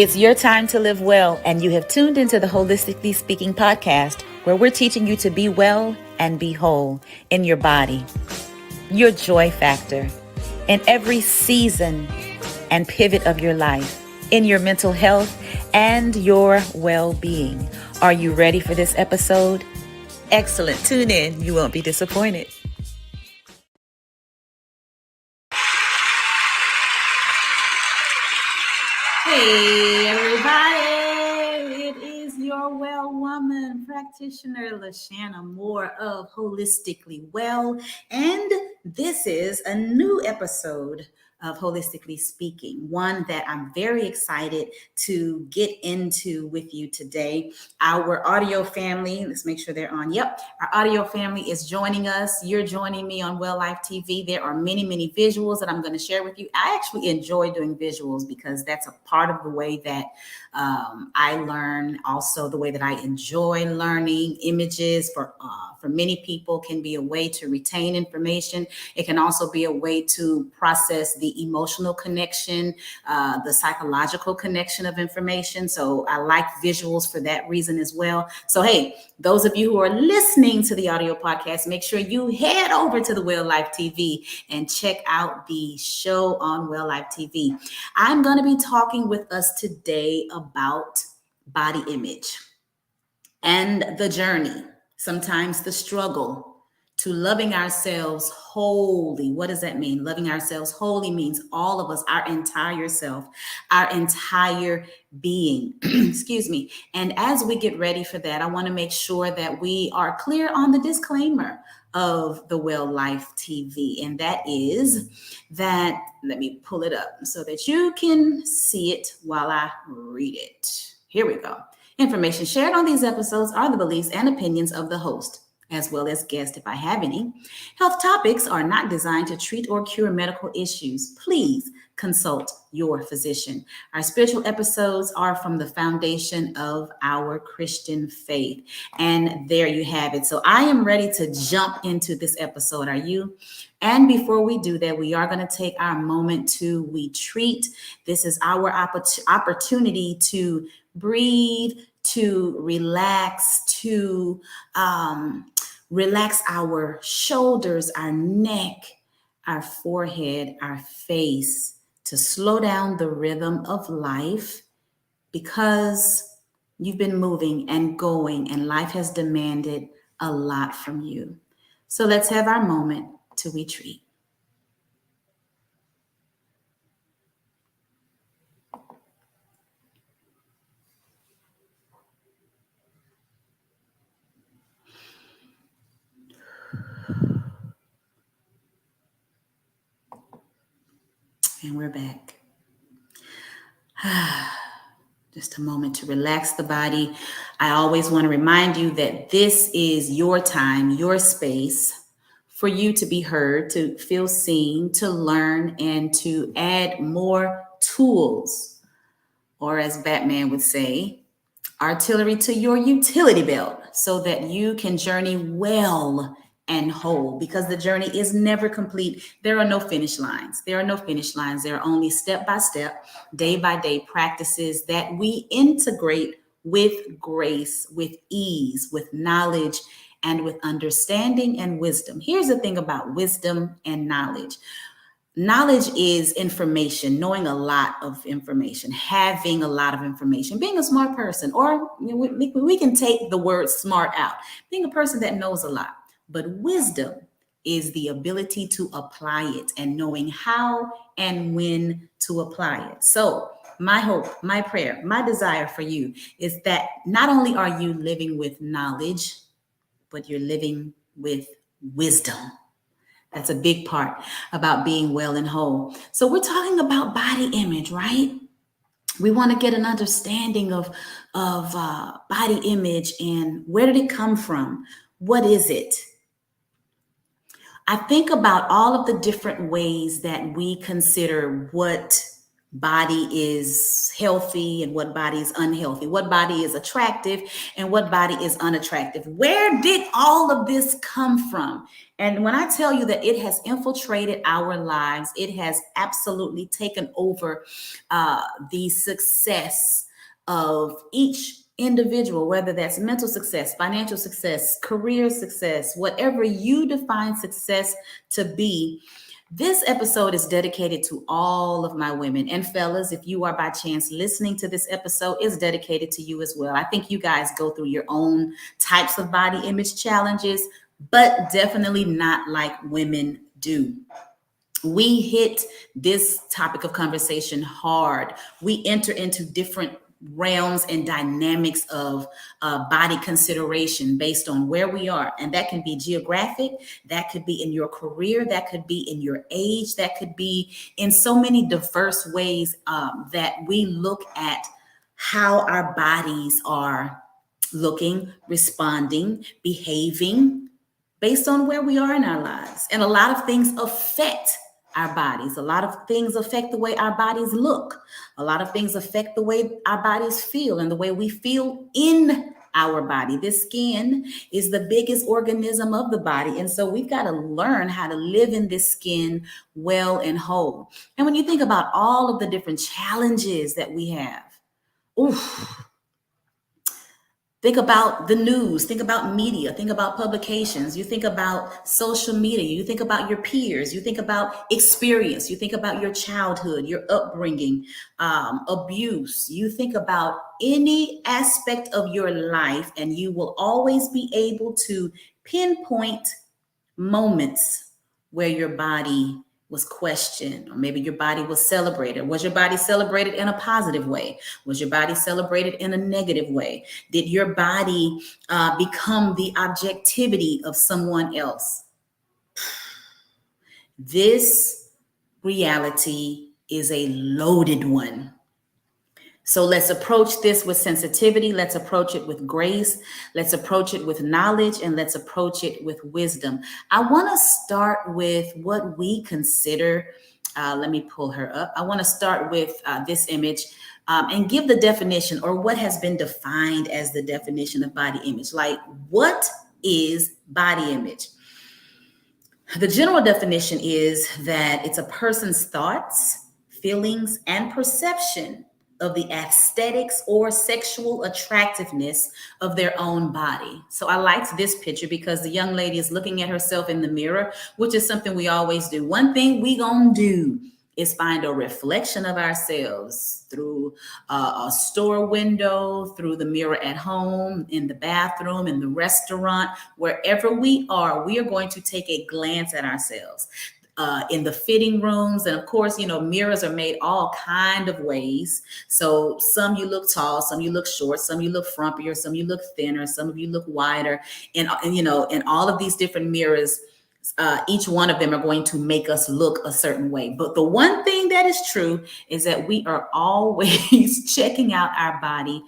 It's your time to live well, and you have tuned into the Holistically Speaking podcast, where we're teaching you to be well and be whole in your body, your joy factor, in every season and pivot of your life, in your mental health and your well-being. Are you ready for this episode? Excellent. Tune in. You won't be disappointed. Hey, everybody. It is your well woman practitioner, LaShanna Moore of Holistically Well. And this is a new episode of Holistically Speaking, one that I'm very excited to get into with you today. Our audio family, let's make sure they're on. Yep, our audio family is joining us. You're joining me on Well Life TV. There are many, many visuals that I'm going to share with you. I actually enjoy doing visuals because that's a part of the way that I learn. Also, the way that I enjoy learning. Images for many people can be a way to retain information. It can also be a way to process the emotional connection, the psychological connection of information. So I like visuals for that reason as well. So, hey, those of you who are listening to the audio podcast, make sure you head over to the Well Life TV and check out the show on Well Life TV. I'm going to be talking with us today about body image and the journey, sometimes the struggle to loving ourselves wholly. What does that mean? Loving ourselves wholly means all of us, our entire self, our entire being. Excuse me. And as we get ready for that, I want to make sure that we are clear on the disclaimer of the Well Life TV. And that is that, let me pull it up so that you can see it while I read it. Here we go. Information shared on these episodes are the beliefs and opinions of the host, as well as guests if I have any. Health topics are not designed to treat or cure medical issues. Please consult your physician. Our spiritual episodes are from the foundation of our Christian faith. And there you have it. So I am ready to jump into this episode. Are you? And before we do that, we are going to take our moment to retreat. This is our opportunity to breathe, to relax, to relax our shoulders, our neck, our forehead, our face, to slow down the rhythm of life, because you've been moving and going and life has demanded a lot from you. So let's have our moment to retreat. And we're back. Just a moment to relax the body. I always want to remind you that this is your time, your space for you to be heard, to feel seen, to learn, and to add more tools, or as Batman would say, artillery to your utility belt, so that you can journey well and whole, because the journey is never complete. There are no finish lines. There are no finish lines. There are only step-by-step, day-by-day practices that we integrate with grace, with ease, with knowledge, and with understanding and wisdom. Here's the thing about wisdom and knowledge. Knowledge is information, knowing a lot of information, having a lot of information, being a smart person, or we can take the word smart out, being a person that knows a lot. But wisdom is the ability to apply it and knowing how and when to apply it. So my hope, my prayer, my desire for you is that not only are you living with knowledge, but you're living with wisdom. That's a big part about being well and whole. So we're talking about body image, right? We want to get an understanding of body image and where did it come from? What is it? I think about all of the different ways that we consider what body is healthy and what body is unhealthy, what body is attractive and what body is unattractive. Where did all of this come from? And when I tell you that it has infiltrated our lives, it has absolutely taken over the success of each individual, whether that's mental success, financial success, career success, whatever you define success to be. This episode is dedicated to all of my women. And fellas, if you are by chance listening to this episode, it's dedicated to you as well. I think you guys go through your own types of body image challenges, but definitely not like women do. We hit this topic of conversation hard. We enter into different realms and dynamics of body consideration based on where we are. And that can be geographic, that could be in your career, that could be in your age, that could be in so many diverse ways that we look at how our bodies are looking, responding, behaving based on where we are in our lives. And a lot of things affect our bodies. A lot of things affect the way our bodies look. A lot of things affect the way our bodies feel and the way we feel in our body. This skin is the biggest organism of the body. And so we've got to learn how to live in this skin well and whole. And when you think about all of the different challenges that we have, oof, think about the news, think about media, think about publications, you think about social media, you think about your peers, you think about experience, you think about your childhood, your upbringing, abuse, you think about any aspect of your life, and you will always be able to pinpoint moments where your body was questioned, or maybe your body was celebrated. Was your body celebrated in a positive way? Was your body celebrated in a negative way? Did your body become the objectivity of someone else? This reality is a loaded one. So let's approach this with sensitivity. Let's approach it with grace. Let's approach it with knowledge, and let's approach it with wisdom. I want to start with what we consider. Let me pull her up. I want to start with this image and give the definition, or what has been defined as the definition of body image. Like, what is body image? The general definition is that it's a person's thoughts, feelings, and perception of the aesthetics or sexual attractiveness of their own body. So I liked this picture because the young lady is looking at herself in the mirror, which is something we always do. One thing we gonna do is find a reflection of ourselves through a store window, through the mirror at home, in the bathroom, in the restaurant, wherever we are going to take a glance at ourselves. In the fitting rooms. And of course, you know, mirrors are made all kind of ways. So some you look tall, some you look short, some you look frumpier, some you look thinner, some of you look wider. And you know, in all of these different mirrors, each one of them are going to make us look a certain way. But the one thing that is true is that we are always checking out our body,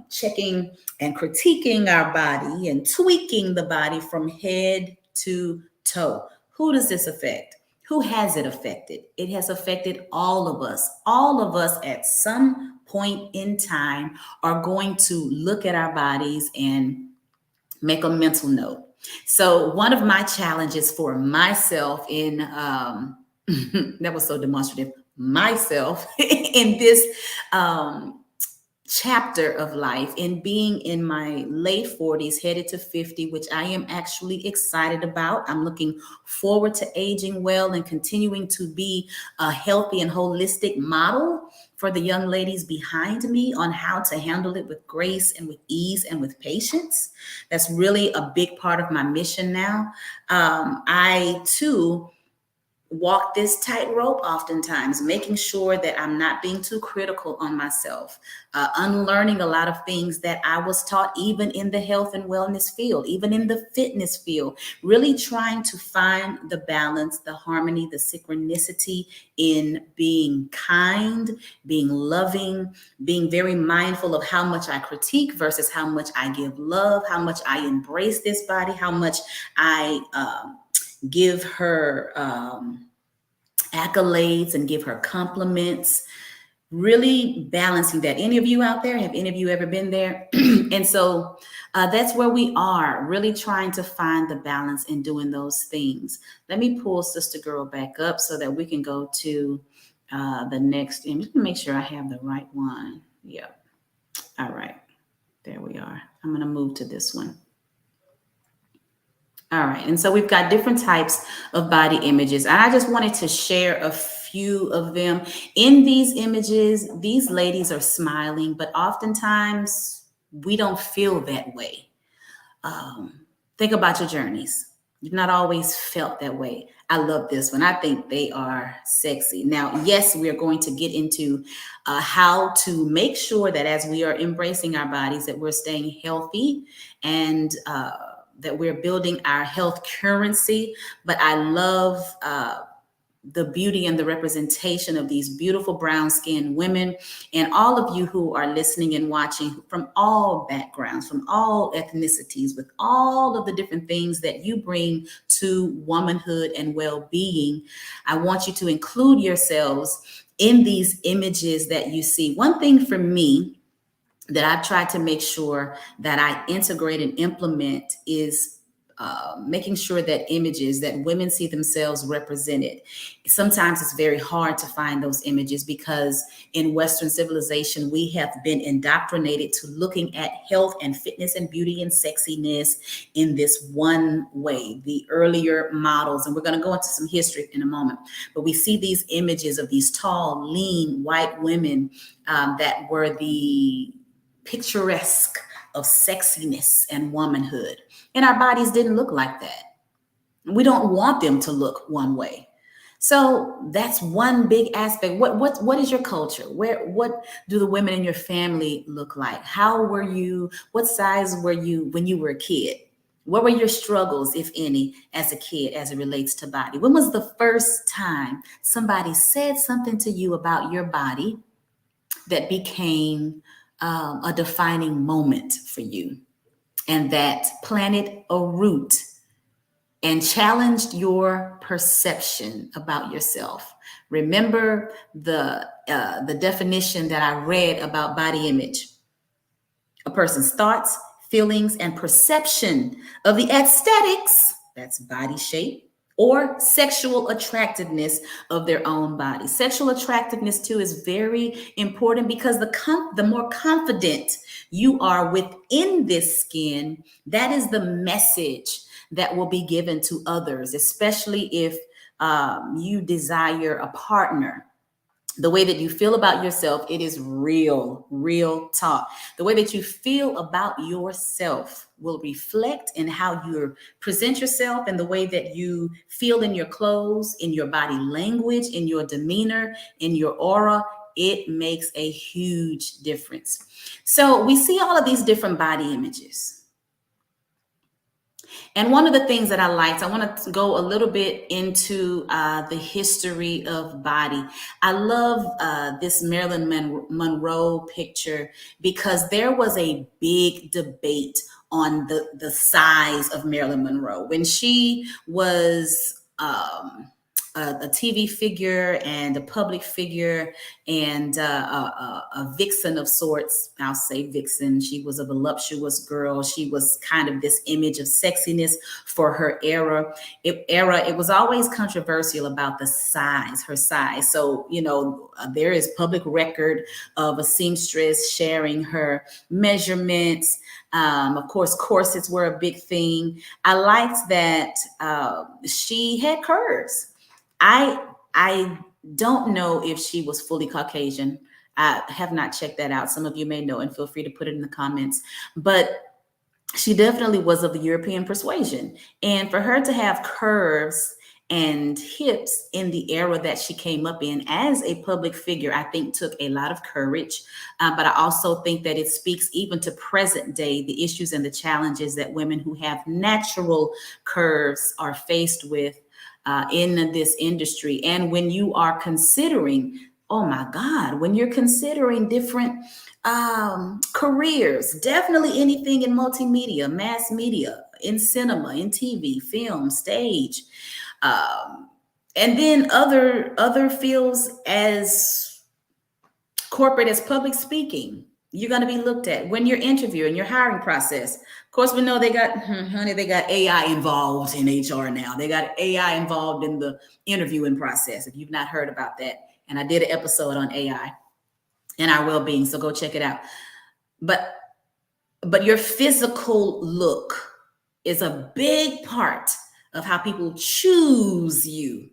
checking and critiquing our body and tweaking the body from head to toe. Who does this affect? Who has it affected? It has affected all of us. All of us at some point in time are going to look at our bodies and make a mental note. So one of my challenges for myself in, that was so demonstrative, myself in this chapter of life, in being in my late 40s, headed to 50, which I am actually excited about. I'm looking forward to aging well and continuing to be a healthy and holistic model for the young ladies behind me on how to handle it with grace and with ease and with patience. That's really a big part of my mission now. I too walk this tightrope oftentimes, making sure that I'm not being too critical on myself, unlearning a lot of things that I was taught, even in the health and wellness field, even in the fitness field, really trying to find the balance, the harmony, the synchronicity in being kind, being loving, being very mindful of how much I critique versus how much I give love, how much I embrace this body, how much I give her accolades and give her compliments. really balancing that. Any of you out there, have any of you ever been there? And so that's where we are, really trying to find the balance in doing those things. Let me pull Sister Girl back up so that we can go to the next image. Let me make sure I have the right one. Yep. All right. There we are. I'm going to move to this one. All right. And so we've got different types of body images. And I just wanted to share a few of them. In these images, these ladies are smiling, but oftentimes we don't feel that way. Think about your journeys. You've not always felt that way. I love this one. I think they are sexy. Now, yes, we are going to get into how to make sure that as we are embracing our bodies, that we're staying healthy and that we're building our health currency. But I love the beauty and the representation of these beautiful brown-skinned women, and all of you who are listening and watching from all backgrounds, from all ethnicities, with all of the different things that you bring to womanhood and well-being. I want you to include yourselves in these images that you see. One thing for me that I've tried to make sure that I integrate and implement is making sure that images that women see themselves represented. Sometimes it's very hard to find those images because in Western civilization, we have been indoctrinated to looking at health and fitness and beauty and sexiness in this one way. The earlier models, and we're going to go into some history in a moment, but we see these images of these tall, lean, white women that were the picturesque of sexiness and womanhood. And our bodies didn't look like that. We don't want them to look one way. So that's one big aspect. What is your culture? What do the women in your family look like? How were you? What size were you when you were a kid? What were your struggles, if any, as a kid as it relates to body? When was the first time somebody said something to you about your body that became a defining moment for you, and that planted a root and challenged your perception about yourself? Remember the definition that I read about body image: a person's thoughts, feelings, and perception of the aesthetics, that's body shape, or sexual attractiveness of their own body. Sexual attractiveness too is very important because the more confident you are within this skin, that is the message that will be given to others, especially if you desire a partner. The way that you feel about yourself, it is real talk. The way that you feel about yourself will reflect in how you present yourself and the way that you feel in your clothes, in your body language, in your demeanor, in your aura. It makes a huge difference. So we see all of these different body images. And one of the things that I liked, I want to go a little bit into the history of body. I love this Marilyn Monroe picture because there was a big debate on the size of Marilyn Monroe. When she was a TV figure and a public figure and a vixen of sorts. I'll say vixen. She was a voluptuous girl. She was kind of this image of sexiness for her era. It was always controversial about the size, her size. So, there is public record of a seamstress sharing her measurements. Of course, corsets were a big thing. I liked that she had curves. I don't know if she was fully Caucasian. I have not checked that out. Some of you may know, and feel free to put it in the comments. But she definitely was of the European persuasion. And for her to have curves and hips in the era that she came up in as a public figure, I think took a lot of courage. But I also think that it speaks even to present day, the issues and the challenges that women who have natural curves are faced with in this industry. And when you are considering, oh my God, when you're considering different careers, definitely anything in multimedia, mass media, in cinema, in TV, film, stage, and then other fields as Corporate is public speaking. You're going to be looked at when you're interviewing, your hiring process. Of course, we know they got, honey, they got AI involved in HR now. They got AI involved in the interviewing process. If you've not heard about that, and I did an episode on AI and our well-being, so go check it out. But your physical look is a big part of how people choose you.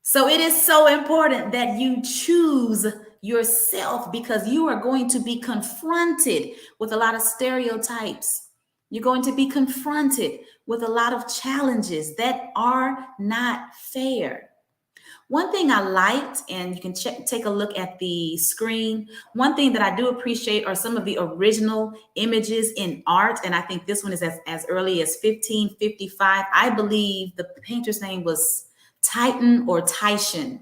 So it is so important that you choose yourself, because you are going to be confronted with a lot of stereotypes. You're going to be confronted with a lot of challenges that are not fair. One thing I liked, and you can take a look at the screen. One thing that I do appreciate are some of the original images in art. And I think this one is as early as 1555. I believe the painter's name was Titan or Titian.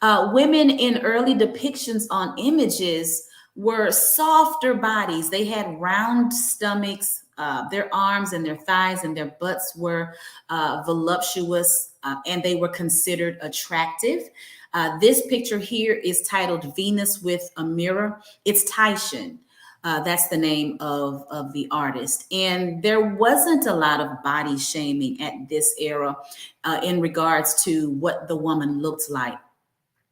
Women in early depictions on images were softer bodies. They had round stomachs. Their arms and their thighs and their butts were voluptuous, and they were considered attractive. This picture here is titled Venus with a Mirror. It's Titian. That's the name of the artist. And there wasn't a lot of body shaming at this era in regards to what the woman looked like.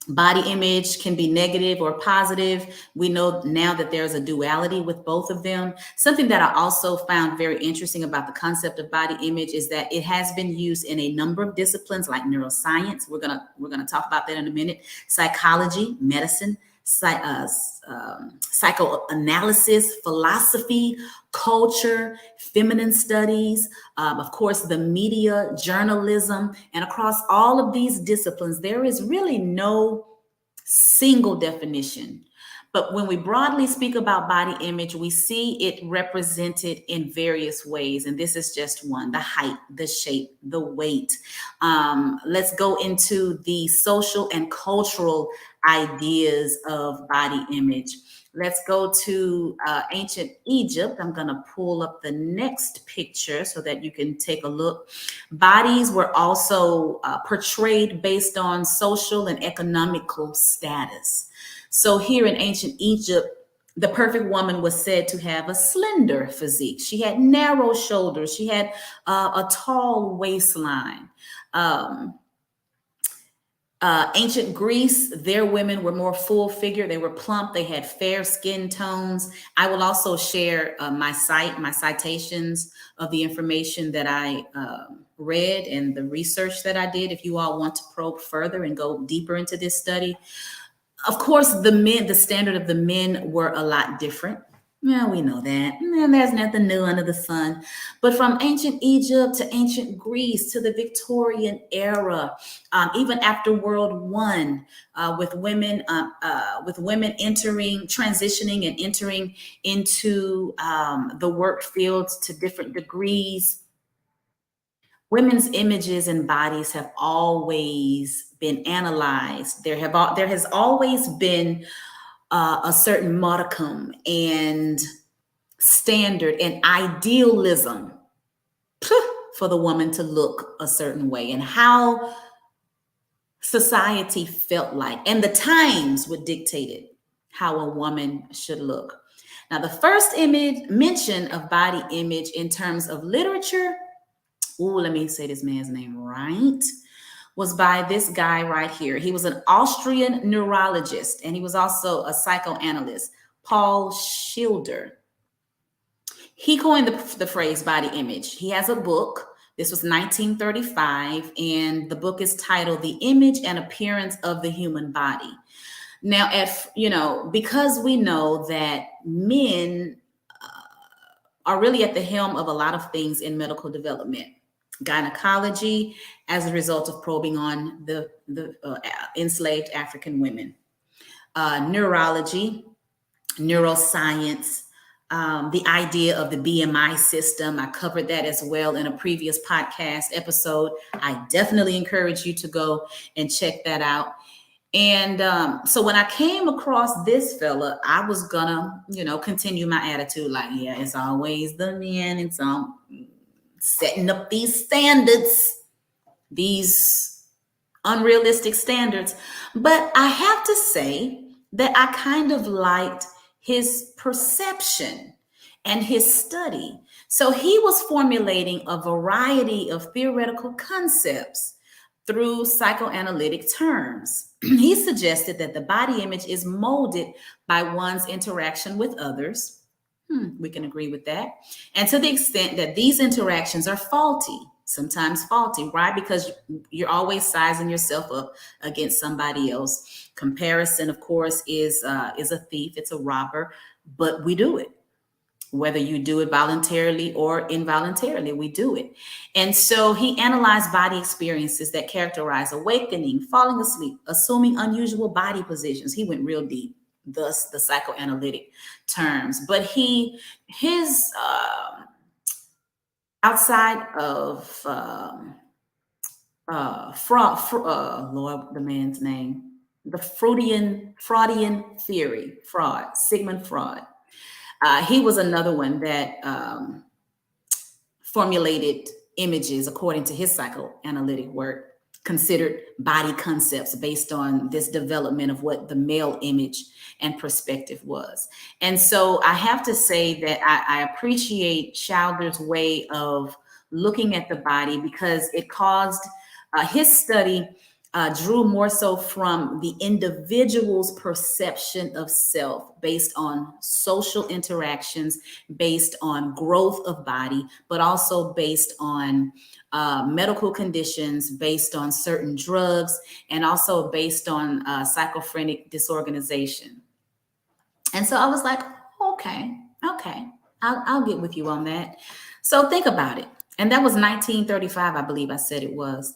Body image can be negative or positive. We know now that there's a duality with both of them. Something that I also found very interesting about the concept of body image is that it has been used in a number of disciplines like neuroscience. We're gonna talk about that in a minute. Psychology, medicine, psychoanalysis, philosophy, culture, feminine studies, of course, the media, journalism, and across all of these disciplines, there is really no single definition. But when we broadly speak about body image, we see it represented in various ways. And this is just one: the height, the shape, the weight. Let's go into the social and cultural ideas of body image. Let's go to ancient Egypt. I'm going to pull up the next picture so that you can take a look. Bodies were also portrayed based on social and economical status. So here in ancient Egypt, the perfect woman was said to have a slender physique. She had narrow shoulders. She had a tall waistline. Ancient Greece, their women were more full figure. They were plump. They had fair skin tones. I will also share my citations of the information that I read and the research that I did, if you all want to probe further and go deeper into this study. Of course, the standard of the men were a lot different. Yeah, we know that. And there's nothing new under the sun. But from ancient Egypt to ancient Greece to the Victorian era, even after World War I, with women transitioning and entering into the work fields to different degrees, women's images and bodies have always been analyzed. There has always been a certain modicum and standard and idealism for the woman to look a certain way, and how society felt like, and the times would dictate it, how a woman should look. Now, the first mention of body image in terms of literature, let me say this man's name right, was by this guy right here. He was an Austrian neurologist, and he was also a psychoanalyst, Paul Schilder. He coined the phrase body image. He has a book. This was 1935, and the book is titled The Image and Appearance of the Human Body. Now, because we know that men are really at the helm of a lot of things in medical development. Gynecology, as a result of probing on the enslaved African women. Neurology, neuroscience, the idea of the BMI system. I covered that as well in a previous podcast episode. I definitely encourage you to go and check that out. And so when I came across this fella, I was gonna, continue my attitude like, yeah, it's always the men. It's setting up these standards, these unrealistic standards. But I have to say that I kind of liked his perception and his study. So he was formulating a variety of theoretical concepts through psychoanalytic terms. He suggested that the body image is molded by one's interaction with others. We can agree with that. And to the extent that these interactions are faulty, sometimes faulty, right? Because you're always sizing yourself up against somebody else. Comparison, of course, is a thief. It's a robber, but we do it. Whether you do it voluntarily or involuntarily, we do it. And so he analyzed body experiences that characterize awakening, falling asleep, assuming unusual body positions. He went real deep, thus the psychoanalytic terms. But his outside of Lord, the man's name, the Freudian theory, Sigmund Freud. He was another one that formulated images according to his psychoanalytic work, considered body concepts based on this development of what the male image and perspective was. And so I have to say that I appreciate Childer's way of looking at the body, because it caused his study drew more so from the individual's perception of self based on social interactions, based on growth of body, but also based on medical conditions, based on certain drugs, and also based on schizophrenic disorganization. And so I was like, okay, I'll get with you on that. So think about it. And that was 1935, I believe I said it was.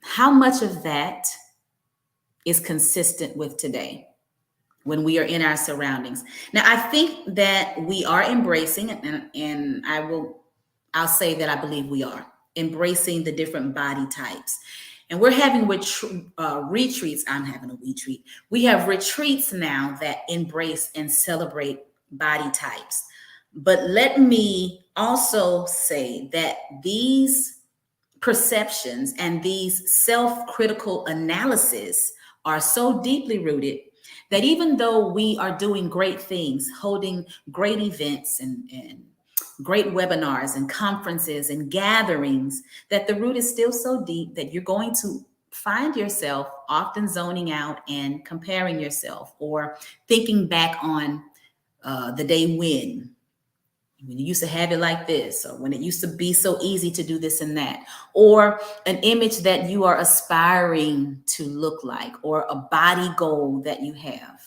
How much of that is consistent with today when we are in our surroundings? Now, I think that we are embracing, and I'll say that I believe we are embracing the different body types. And we're having retreats. I'm having a retreat. We have retreats now that embrace and celebrate body types. But let me also say that these perceptions and these self-critical analysis are so deeply rooted that even though we are doing great things, holding great events and great webinars and conferences and gatherings, that the root is still so deep that you're going to find yourself often zoning out and comparing yourself, or thinking back on the day when you used to have it like this, or when it used to be so easy to do this and that, or an image that you are aspiring to look like, or a body goal that you have.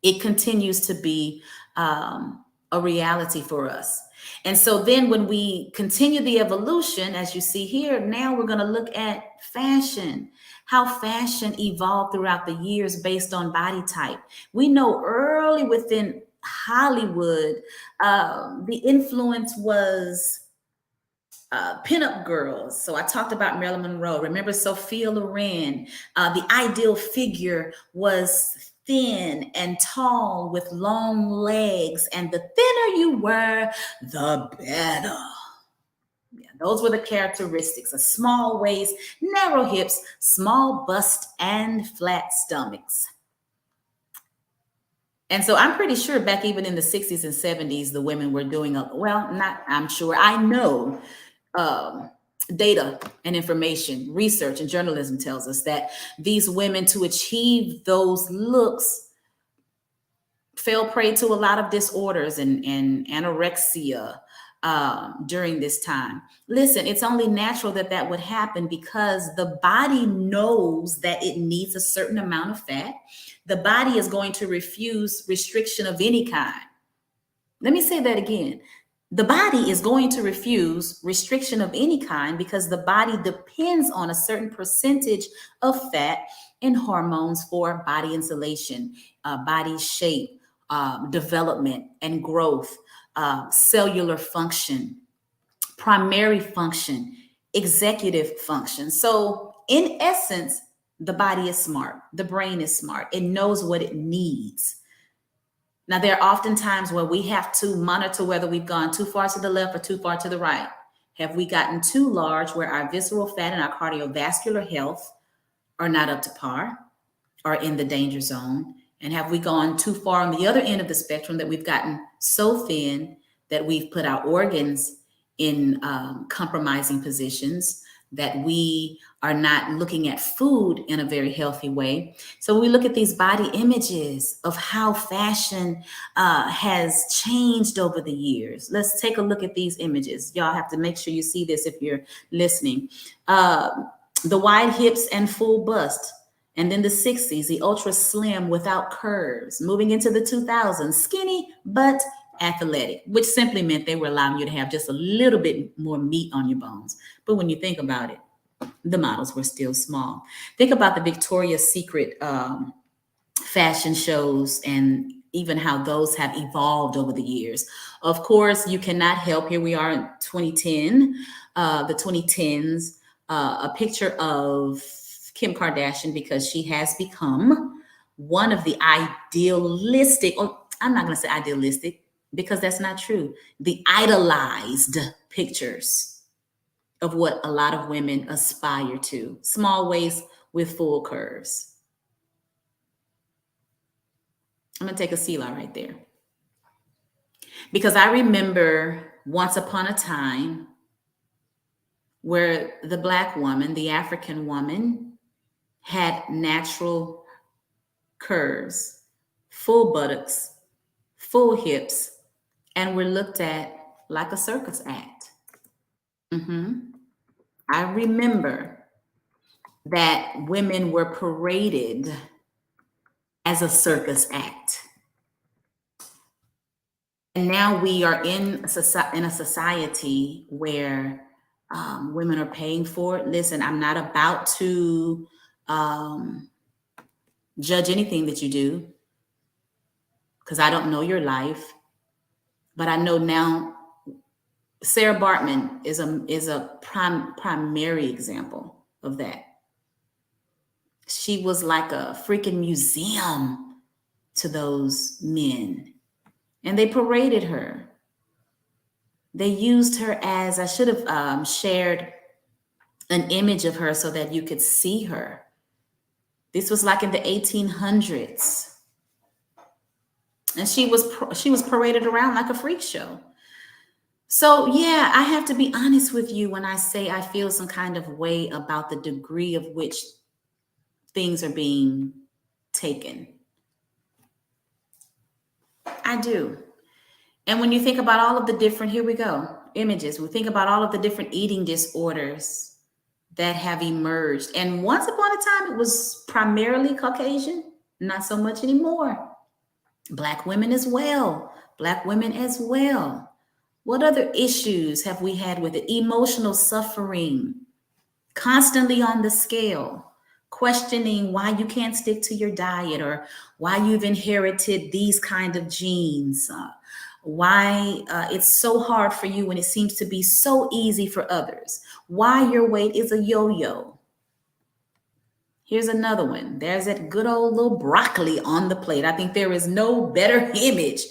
It continues to be a reality for us. And so then when we continue the evolution, as you see here, now we're going to look at fashion, how fashion evolved throughout the years based on body type. We know early within Hollywood, the influence was pinup girls. So I talked about Marilyn Monroe. Remember Sophia Loren? The ideal figure was thin and tall with long legs, and the thinner you were, the better. Yeah, those were the characteristics: a small waist, narrow hips, small bust, and flat stomachs. And so I'm pretty sure back even in the 60s and 70s, the women were doing I know data and information, research and journalism tells us that these women, to achieve those looks, fell prey to a lot of disorders and anorexia during this time. Listen, it's only natural that would happen, because the body knows that it needs a certain amount of fat. The body is going to refuse restriction of any kind. Let me say that again. The body is going to refuse restriction of any kind because the body depends on a certain percentage of fat and hormones for body insulation, body shape, development and growth, cellular function, primary function, executive function. So in essence, the body is smart. The brain is smart. It knows what it needs. Now, there are often times where we have to monitor whether we've gone too far to the left or too far to the right. Have we gotten too large where our visceral fat and our cardiovascular health are not up to par? are in the danger zone? And have we gone too far on the other end of the spectrum that we've gotten so thin that we've put our organs in compromising positions, that we are not looking at food in a very healthy way? So we look at these body images of how fashion has changed over the years. Let's take a look at these images. Y'all have to make sure you see this if you're listening. The wide hips and full bust. And then the 60s, the ultra slim without curves. Moving into the 2000s, skinny but athletic, which simply meant they were allowing you to have just a little bit more meat on your bones. But when you think about it, the models were still small. Think about the Victoria's Secret fashion shows and even how those have evolved over the years. Of course, you cannot help, here we are in 2010, the 2010s, a picture of Kim Kardashian, because she has become one of the idealistic, or I'm not going to say idealistic because that's not true, the idolized pictures of what a lot of women aspire to. Small waist with full curves. I'm going to take a Selah right there. Because I remember once upon a time where the Black woman, the African woman, had natural curves, full buttocks, full hips, and were looked at like a circus act. I remember that women were paraded as a circus act. And now we are in a society where women are paying for it. Listen, I'm not about to judge anything that you do because I don't know your life, but I know now Sarah Bartman is a primary example of that. She was like a freaking museum to those men, and they paraded her. They used her as, I should have shared an image of her so that you could see her. This was like in the 1800s. And she was paraded around like a freak show. So yeah, I have to be honest with you when I say I feel some kind of way about the degree of which things are being taken. I do. And when you think about all of the different, here we go, images, we think about all of the different eating disorders that have emerged. And once upon a time, it was primarily Caucasian, not so much anymore. Black women as well. Black women as well. What other issues have we had with it? Emotional suffering, constantly on the scale, questioning why you can't stick to your diet or why you've inherited these kind of genes, why it's so hard for you when it seems to be so easy for others, why your weight is a yo-yo. Here's another one. There's that good old little broccoli on the plate. I think there is no better image.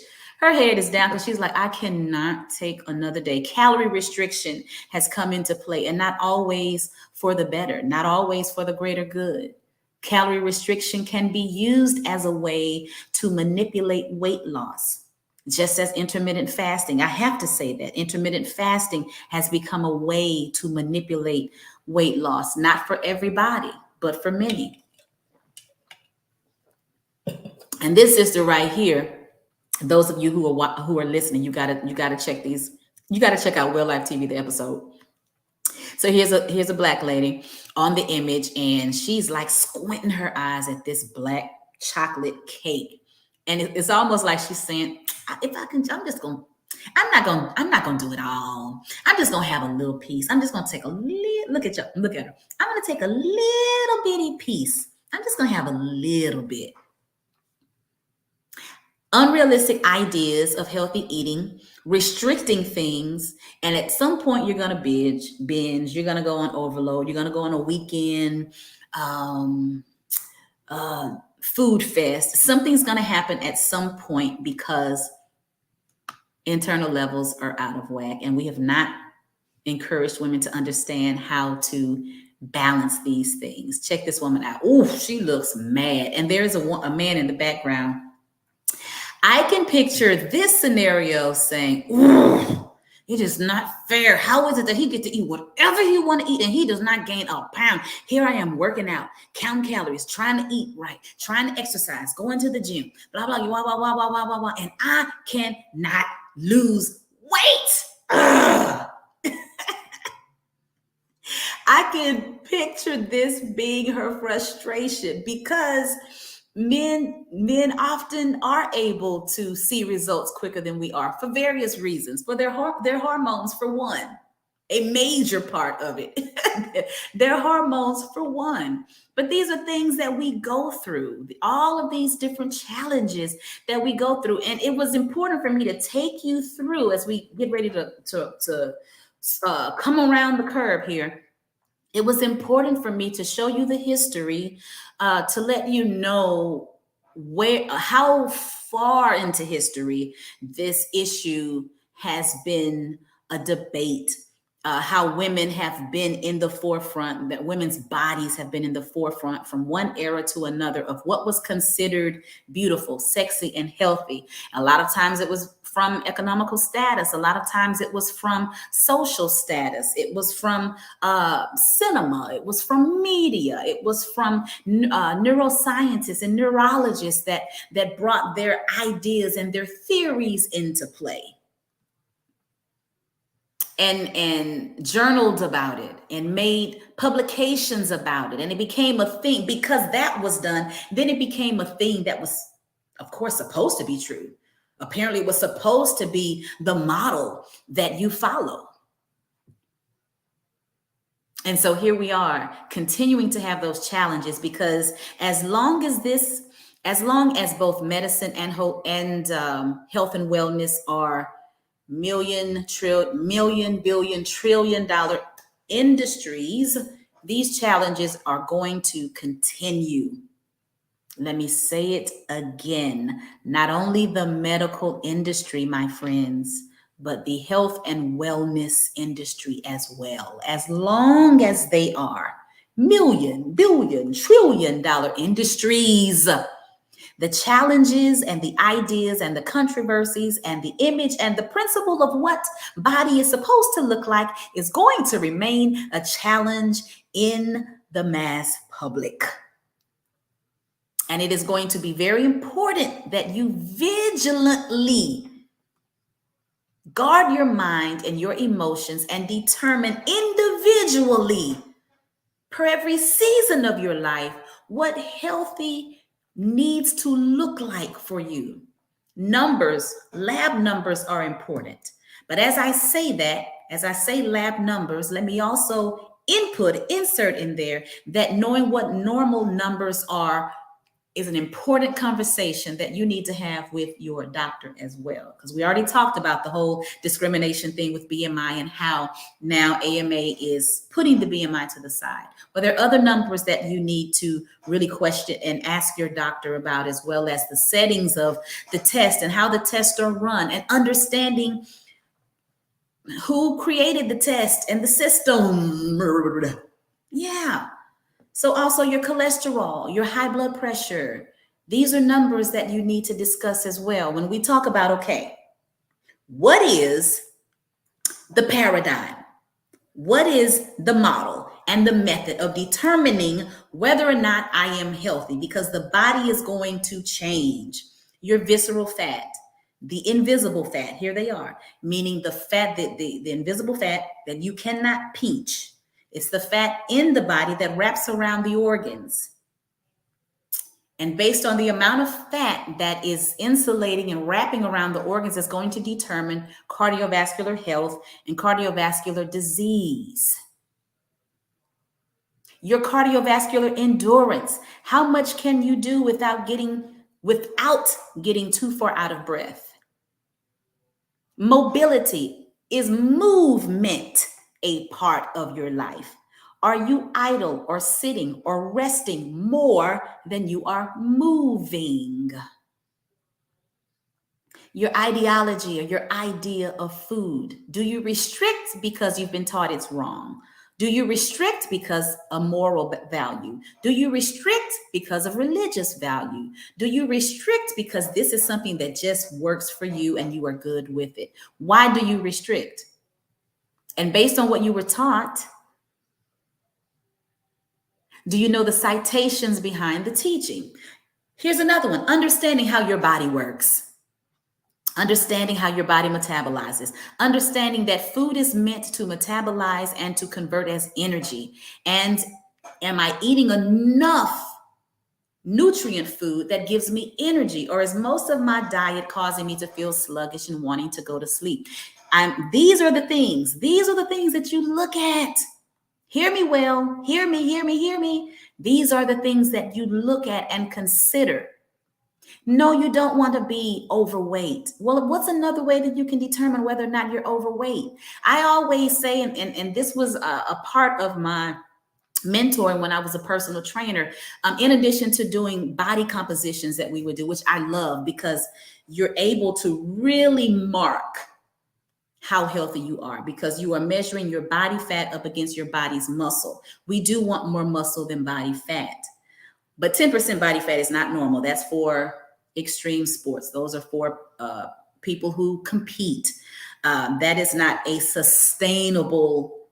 Her head is down because she's like, I cannot take another day. Calorie restriction has come into play, and not always for the better, not always for the greater good. Calorie restriction can be used as a way to manipulate weight loss, just as intermittent fasting. I have to say that intermittent fasting has become a way to manipulate weight loss, not for everybody, but for many. And this sister right here, those of you who are listening, you gotta check these. You gotta check out Real Life TV, the episode. So here's a Black lady on the image, and she's like squinting her eyes at this black chocolate cake, and it's almost like she's saying, "If I can, I'm not gonna do it all. I'm just gonna have a little piece. I'm just gonna take a little. Look at her. I'm gonna take a little bitty piece. I'm just gonna have a little bit." Unrealistic ideas of healthy eating, restricting things, and at some point you're going to binge, you're going to go on overload, you're going to go on a weekend food fest. Something's going to happen at some point because internal levels are out of whack, and we have not encouraged women to understand how to balance these things. Check this woman out. Oh, she looks mad. And there's a man in the background. I can picture this scenario saying, ooh, it is not fair. How is it that he gets to eat whatever he want to eat and he does not gain a pound? Here I am working out, counting calories, trying to eat right, trying to exercise, going to the gym, blah, blah, blah, blah, blah, blah, blah, blah, blah, and I cannot lose weight. Ugh. I can picture this being her frustration because men often are able to see results quicker than we are for various reasons. For their hormones, for one, a major part of it. Their hormones, for one. But these are things that we go through, all of these different challenges that we go through. And it was important for me to take you through as we get ready to come around the curve here. It was important for me to show you the history, to let you know how far into history this issue has been a debate, how women have been in the forefront, that women's bodies have been in the forefront from one era to another of what was considered beautiful, sexy, and healthy. A lot of times it was from economical status. A lot of times it was from social status. It was from cinema. It was from media. It was from neuroscientists and neurologists that brought their ideas and their theories into play. And journaled about it and made publications about it. And it became a thing. Because that was done, then it became a thing that was, of course, supposed to be true. Apparently it was supposed to be the model that you follow. And so here we are continuing to have those challenges, because as long as both medicine and health and wellness are million, billion, trillion dollar industries, these challenges are going to continue. Let me say it again. Not only the medical industry, my friends, but the health and wellness industry as well. As long as they are million, billion, trillion dollar industries, the challenges and the ideas and the controversies and the image and the principle of what body is supposed to look like is going to remain a challenge in the mass public. And it is going to be very important that you vigilantly guard your mind and your emotions and determine individually, per every season of your life, what healthy needs to look like for you. Numbers, lab numbers are important. But as I say lab numbers, let me also insert in there that knowing what normal numbers are is an important conversation that you need to have with your doctor as well. Because we already talked about the whole discrimination thing with BMI and how now AMA is putting the BMI to the side. But there are other numbers that you need to really question and ask your doctor about, as well as the settings of the test and how the tests are run, and understanding who created the test and the system. Yeah. So also your cholesterol, your high blood pressure. These are numbers that you need to discuss as well. When we talk about, okay, what is the paradigm? What is the model and the method of determining whether or not I am healthy? Because the body is going to change. Your visceral fat, the invisible fat, here they are, meaning the fat, the invisible fat that you cannot pinch. It's the fat in the body that wraps around the organs. And based on the amount of fat that is insulating and wrapping around the organs is going to determine cardiovascular health and cardiovascular disease. Your cardiovascular endurance. How much can you do without getting too far out of breath? Mobility. Is movement a part of your life? Are you idle or sitting or resting more than you are moving? Your ideology or your idea of food. Do you restrict because you've been taught it's wrong? Do you restrict because of moral value? Do you restrict because of religious value? Do you restrict because this is something that just works for you and you are good with it? Why do you restrict? And based on what you were taught, do you know the citations behind the teaching? Here's another one: understanding how your body works. Understanding how your body metabolizes, understanding that food is meant to metabolize and to convert as energy. And am I eating enough nutrient food that gives me energy, or is most of my diet causing me to feel sluggish and wanting to go to sleep? These are the things that you look at. Hear me well, hear me. These are the things that you look at and consider. No, you don't want to be overweight. Well, what's another way that you can determine whether or not you're overweight? I always say, and this was a part of my mentoring when I was a personal trainer, in addition to doing body compositions that we would do, which I love because you're able to really mark how healthy you are because you are measuring your body fat up against your body's muscle. We do want more muscle than body fat. But 10% body fat is not normal. That's for extreme sports. Those are for people who compete. That is not a sustainable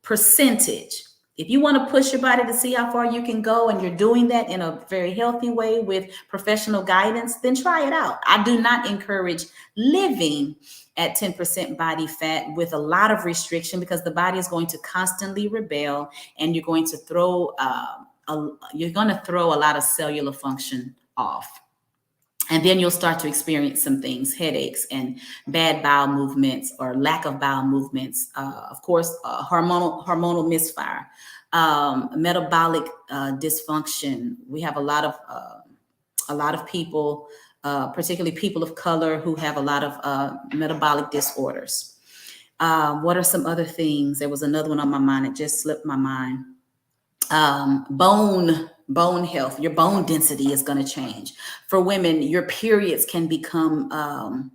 percentage. If you want to push your body to see how far you can go and you're doing that in a very healthy way with professional guidance, then try it out. I do not encourage living at 10% body fat with a lot of restriction because the body is going to constantly rebel and you're going to throw a lot of cellular function off. And then you'll start to experience some things, headaches and bad bowel movements or lack of bowel movements. Of course, hormonal misfire, metabolic dysfunction. We have a lot of people, particularly people of color, who have a lot of metabolic disorders. What are some other things? There was another one on my mind. It just slipped my mind. Bone health. Your bone density is going to change. For women, your periods can become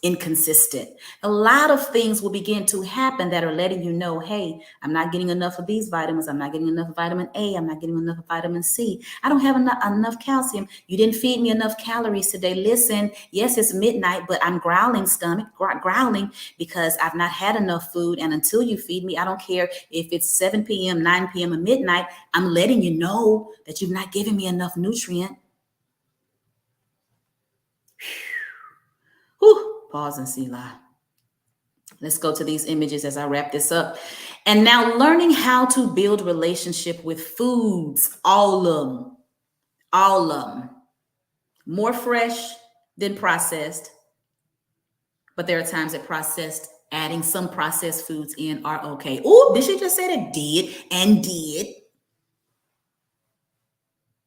inconsistent. A lot of things will begin to happen that are letting you know, hey, I'm not getting enough of these vitamins. I'm not getting enough of vitamin A. I'm not getting enough of vitamin C. I don't have enough calcium. You didn't feed me enough calories today. Listen, yes, it's midnight, but I'm growling because I've not had enough food. And until you feed me, I don't care if it's 7 p.m., 9 p.m., or midnight. I'm letting you know that you've not given me enough nutrient. Whew. Pause and see lie. Let's go to these images as I wrap this up. And now learning how to build relationship with foods, all of them. More fresh than processed. But there are times that adding some processed foods in are okay. Oh, did she just say that? Did.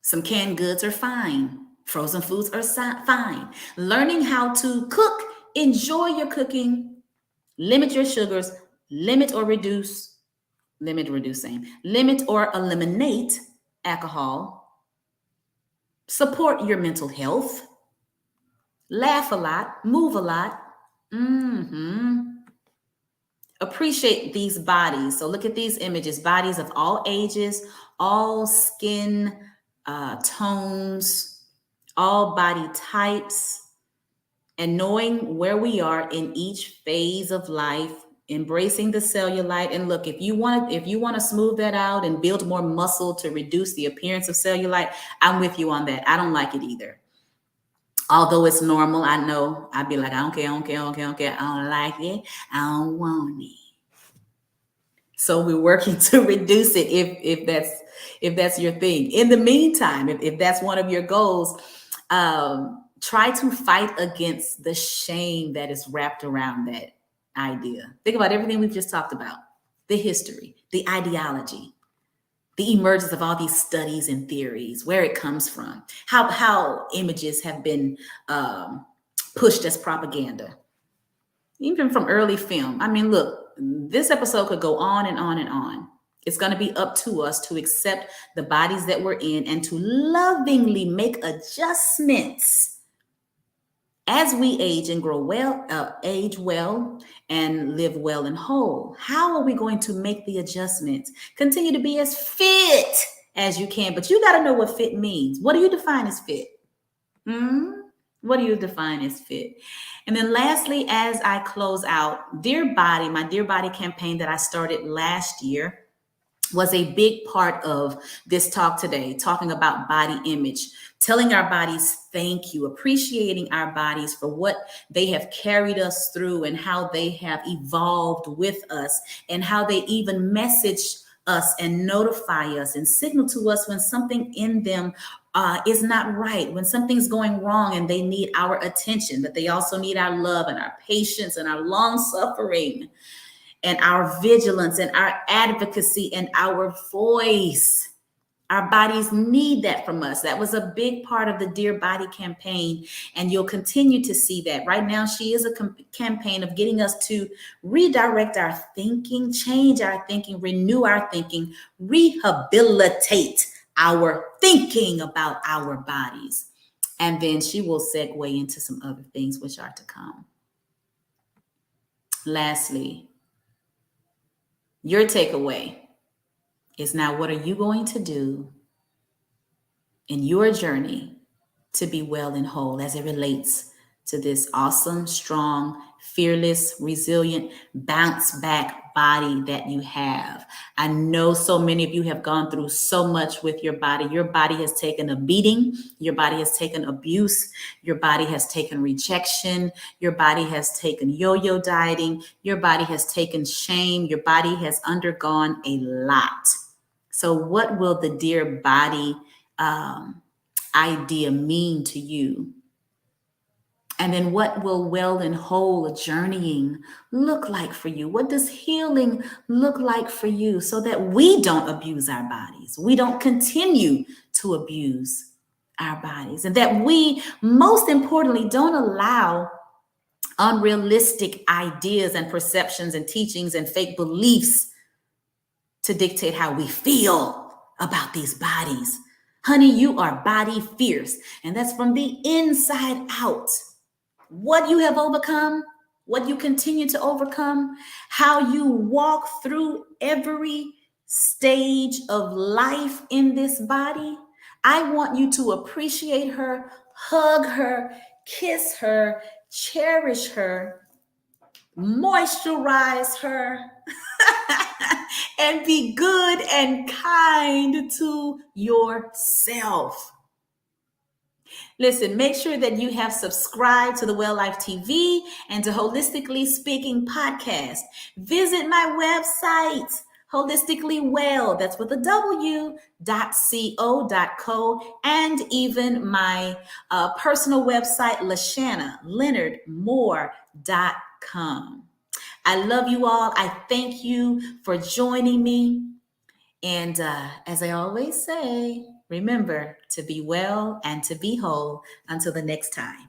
Some canned goods are fine. Frozen foods are fine. Learning how to cook, enjoy your cooking, limit your sugars, limit or eliminate alcohol, support your mental health, laugh a lot, move a lot. Appreciate these bodies. So look at these images, bodies of all ages, all skin tones, all body types, and knowing where we are in each phase of life, embracing the cellulite. And look, if you want to smooth that out and build more muscle to reduce the appearance of cellulite, I'm with you on that. I don't like it either. Although it's normal, I know I'd be like, I don't care. I don't like it. I don't want it. So we're working to reduce it if that's your thing. In the meantime, if that's one of your goals, try to fight against the shame that is wrapped around that idea. Think about everything we've just talked about, the history, the ideology, the emergence of all these studies and theories, where it comes from, how images have been pushed as propaganda, even from early film. I mean, look, this episode could go on and on and on. It's going to be up to us to accept the bodies that we're in and to lovingly make adjustments As we age and grow well, age well and live well and whole, how are we going to make the adjustments? Continue to be as fit as you can, but you got to know what fit means. What do you define as fit? What do you define as fit? And then lastly, as I close out, Dear Body, my Dear Body campaign that I started last year, was a big part of this talk today, talking about body image, telling our bodies thank you, appreciating our bodies for what they have carried us through and how they have evolved with us and how they even message us and notify us and signal to us when something in them is not right, when something's going wrong and they need our attention, but they also need our love and our patience and our long suffering and our vigilance and our advocacy and our voice. Our bodies need that from us. That was a big part of the Dear Body campaign, and you'll continue to see that. Right now, she is a campaign of getting us to redirect our thinking, change our thinking, renew our thinking, rehabilitate our thinking about our bodies. And then she will segue into some other things which are to come. Lastly, your takeaway is now, what are you going to do in your journey to be well and whole as it relates to this awesome, strong, fearless, resilient, bounce back body that you have? I know so many of you have gone through so much with your body. Your body has taken a beating. Your body has taken abuse. Your body has taken rejection. Your body has taken yo-yo dieting. Your body has taken shame. Your body has undergone a lot. So what will the Dear Body idea mean to you? And then what will well and whole journeying look like for you? What does healing look like for you so that we don't abuse our bodies? We don't continue to abuse our bodies, and that we, most importantly, don't allow unrealistic ideas and perceptions and teachings and fake beliefs to dictate how we feel about these bodies. Honey, you are body fierce, and that's from the inside out. What you have overcome, what you continue to overcome, how you walk through every stage of life in this body. I want you to appreciate her, hug her, kiss her, cherish her, moisturize her, and be good and kind to yourself. Listen, make sure that you have subscribed to the Well Life TV and to Holistically Speaking podcast. Visit my website, Holistically Well, that's with a W.co.co, and even my personal website, LashanaLeonardMoore.com. I love you all. I thank you for joining me. And as I always say, remember to be well and to be whole until the next time.